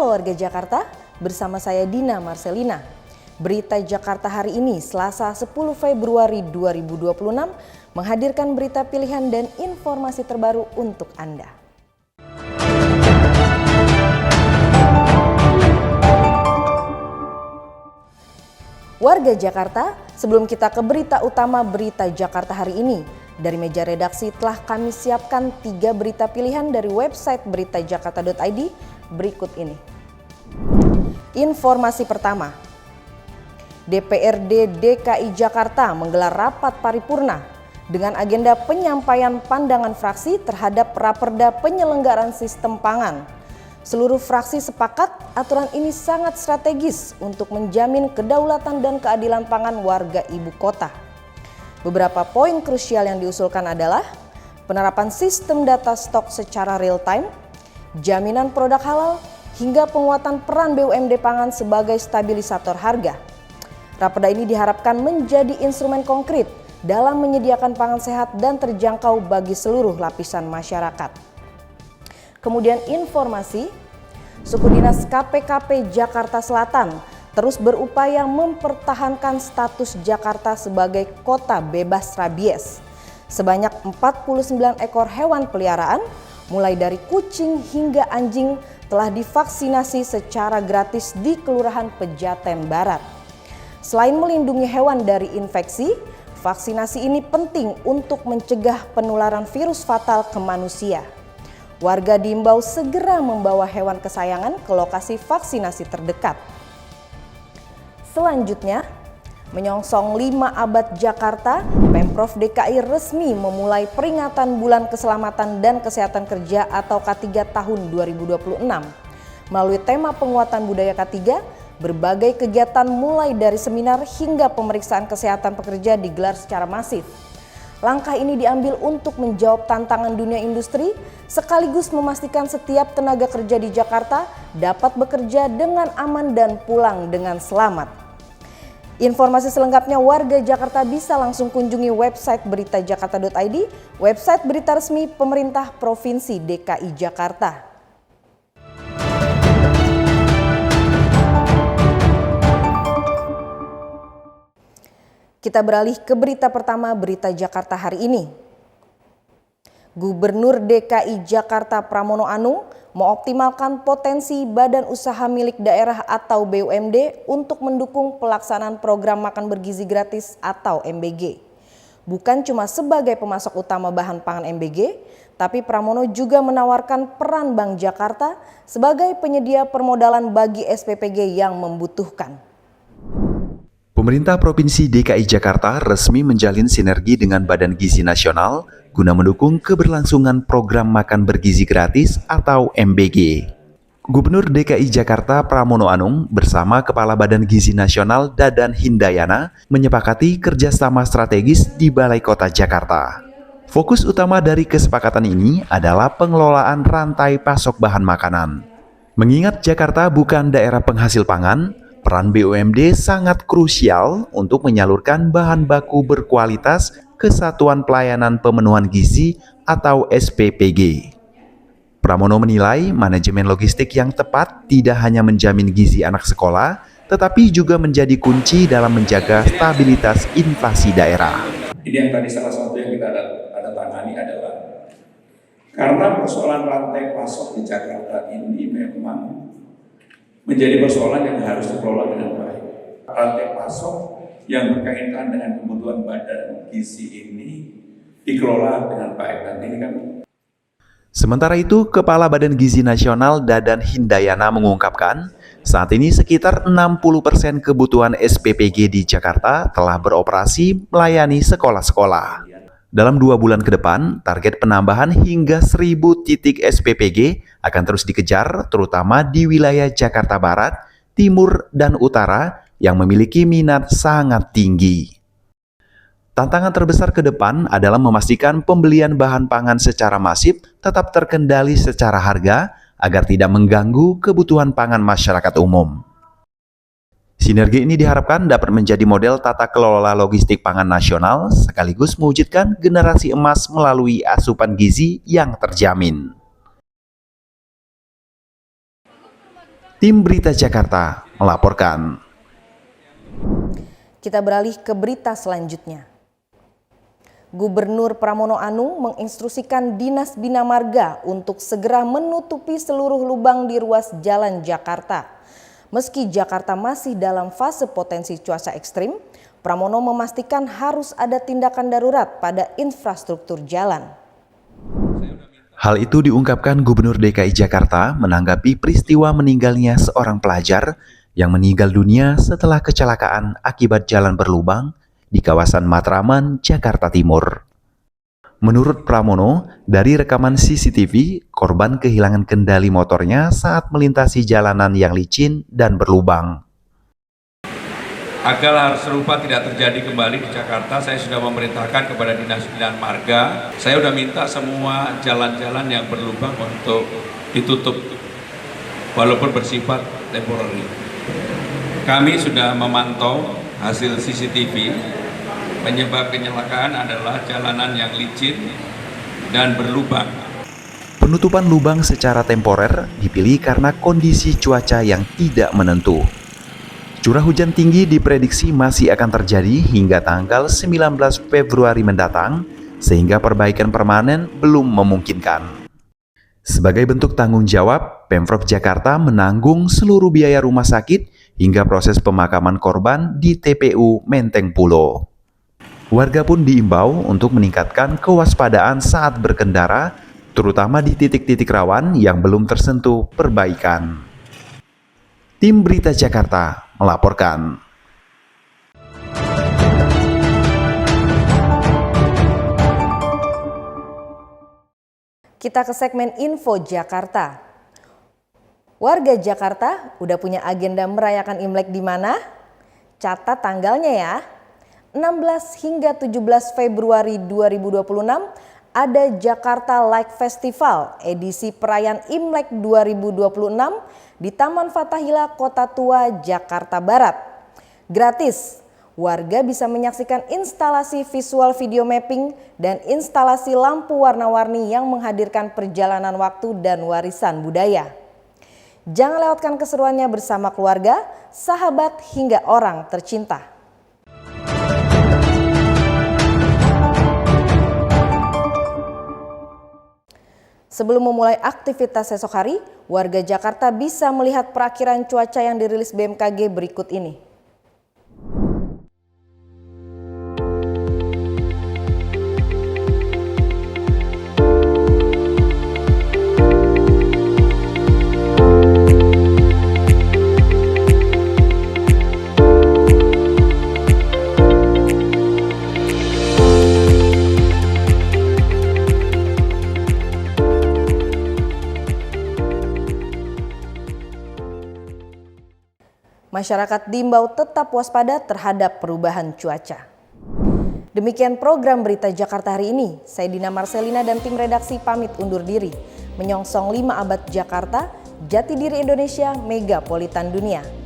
Halo warga Jakarta, bersama saya Dina Marcelina. Berita Jakarta hari ini, Selasa 10 Februari 2026, menghadirkan berita pilihan dan informasi terbaru untuk Anda. Warga Jakarta, sebelum kita ke berita utama berita Jakarta hari ini, dari meja redaksi telah kami siapkan 3 berita pilihan dari website beritajakarta.id berikut ini. Informasi pertama, DPRD DKI Jakarta menggelar rapat paripurna dengan agenda penyampaian pandangan fraksi terhadap Raperda Penyelenggaraan Sistem Pangan. Seluruh fraksi sepakat aturan ini sangat strategis untuk menjamin kedaulatan dan keadilan pangan warga ibu kota. Beberapa poin krusial yang diusulkan adalah penerapan sistem data stok secara real time, jaminan produk halal, hingga penguatan peran BUMD pangan sebagai stabilisator harga. Raperda ini diharapkan menjadi instrumen konkret dalam menyediakan pangan sehat dan terjangkau bagi seluruh lapisan masyarakat. Kemudian informasi, Suku Dinas KPKP Jakarta Selatan terus berupaya mempertahankan status Jakarta sebagai kota bebas rabies. Sebanyak 49 ekor hewan peliharaan, mulai dari kucing hingga anjing, telah divaksinasi secara gratis di Kelurahan Pejaten Barat. Selain melindungi hewan dari infeksi, vaksinasi ini penting untuk mencegah penularan virus fatal ke manusia. Warga diimbau segera membawa hewan kesayangan ke lokasi vaksinasi terdekat. Selanjutnya, menyongsong 5 abad Jakarta, Pemprov DKI resmi memulai peringatan Bulan Keselamatan dan Kesehatan Kerja atau K3 tahun 2026. Melalui tema penguatan budaya K3, berbagai kegiatan mulai dari seminar hingga pemeriksaan kesehatan pekerja digelar secara masif. Langkah ini diambil untuk menjawab tantangan dunia industri, sekaligus memastikan setiap tenaga kerja di Jakarta dapat bekerja dengan aman dan pulang dengan selamat. Informasi selengkapnya warga Jakarta bisa langsung kunjungi website beritajakarta.id, website berita resmi pemerintah Provinsi DKI Jakarta. Kita beralih ke berita pertama berita Jakarta hari ini. Gubernur DKI Jakarta Pramono Anung mengoptimalkan potensi badan usaha milik daerah atau BUMD untuk mendukung pelaksanaan program makan bergizi gratis atau MBG. Bukan cuma sebagai pemasok utama bahan pangan MBG, tapi Pramono juga menawarkan peran Bank Jakarta sebagai penyedia permodalan bagi SPPG yang membutuhkan. Pemerintah Provinsi DKI Jakarta resmi menjalin sinergi dengan Badan Gizi Nasional guna mendukung keberlangsungan program makan bergizi gratis atau MBG. Gubernur DKI Jakarta Pramono Anung bersama Kepala Badan Gizi Nasional Dadan Hindayana menyepakati kerjasama strategis di Balai Kota Jakarta. Fokus utama dari kesepakatan ini adalah pengelolaan rantai pasok bahan makanan. Mengingat Jakarta bukan daerah penghasil pangan, peran BUMD sangat krusial untuk menyalurkan bahan baku berkualitas ke Satuan Pelayanan Pemenuhan Gizi atau SPPG. Pramono menilai manajemen logistik yang tepat tidak hanya menjamin gizi anak sekolah, tetapi juga menjadi kunci dalam menjaga stabilitas inflasi daerah. Ini yang tadi salah satu yang kita ada tangani adalah karena persoalan rantai pasok di Jakarta ini memang menjadi persoalan yang harus dikelola dengan baik. Rantai pasok yang berkaitan dengan kebutuhan badan gizi ini dikelola dengan baik. Dan ini kan. Sementara itu, Kepala Badan Gizi Nasional Dadan Hindayana mengungkapkan, saat ini sekitar 60% kebutuhan SPPG di Jakarta telah beroperasi melayani sekolah-sekolah. Dalam 2 bulan ke depan, target penambahan hingga 1.000 titik SPPG akan terus dikejar, terutama di wilayah Jakarta Barat, Timur, dan Utara yang memiliki minat sangat tinggi. Tantangan terbesar ke depan adalah memastikan pembelian bahan pangan secara masif tetap terkendali secara harga agar tidak mengganggu kebutuhan pangan masyarakat umum. Sinergi ini diharapkan dapat menjadi model tata kelola logistik pangan nasional sekaligus mewujudkan generasi emas melalui asupan gizi yang terjamin. Tim Berita Jakarta melaporkan. Kita beralih ke berita selanjutnya. Gubernur Pramono Anung menginstruksikan Dinas Bina Marga untuk segera menutupi seluruh lubang di ruas jalan Jakarta. Meski Jakarta masih dalam fase potensi cuaca ekstrim, Pramono memastikan harus ada tindakan darurat pada infrastruktur jalan. Hal itu diungkapkan Gubernur DKI Jakarta menanggapi peristiwa meninggalnya seorang pelajar yang meninggal dunia setelah kecelakaan akibat jalan berlubang di kawasan Matraman, Jakarta Timur. Menurut Pramono, dari rekaman CCTV, korban kehilangan kendali motornya saat melintasi jalanan yang licin dan berlubang. Agar hal serupa tidak terjadi kembali di Jakarta, saya sudah memerintahkan kepada Dinas Bina Marga, saya sudah minta semua jalan-jalan yang berlubang untuk ditutup, walaupun bersifat temporary. Kami sudah memantau hasil CCTV, penyebab kecelakaan adalah jalanan yang licin dan berlubang. Penutupan lubang secara temporer dipilih karena kondisi cuaca yang tidak menentu. Curah hujan tinggi diprediksi masih akan terjadi hingga tanggal 19 Februari mendatang, sehingga perbaikan permanen belum memungkinkan. Sebagai bentuk tanggung jawab, Pemprov Jakarta menanggung seluruh biaya rumah sakit hingga proses pemakaman korban di TPU Menteng Pulo. Warga pun diimbau untuk meningkatkan kewaspadaan saat berkendara, terutama di titik-titik rawan yang belum tersentuh perbaikan. Tim Berita Jakarta melaporkan. Kita ke segmen Info Jakarta. Warga Jakarta udah punya agenda merayakan Imlek di mana? Catat tanggalnya ya. 16 hingga 17 Februari 2026 ada Jakarta Light Festival edisi perayaan Imlek 2026 di Taman Fathahillah Kota Tua, Jakarta Barat. Gratis, warga bisa menyaksikan instalasi visual video mapping dan instalasi lampu warna-warni yang menghadirkan perjalanan waktu dan warisan budaya. Jangan lewatkan keseruannya bersama keluarga, sahabat, hingga orang tercinta. Sebelum memulai aktivitas esok hari, warga Jakarta bisa melihat perakiraan cuaca yang dirilis BMKG berikut ini. Masyarakat diimbau tetap waspada terhadap perubahan cuaca. Demikian program Berita Jakarta hari ini. Saya Dina Marcelina dan tim redaksi pamit undur diri. Menyongsong 5 abad Jakarta, jati diri Indonesia, megapolitan dunia.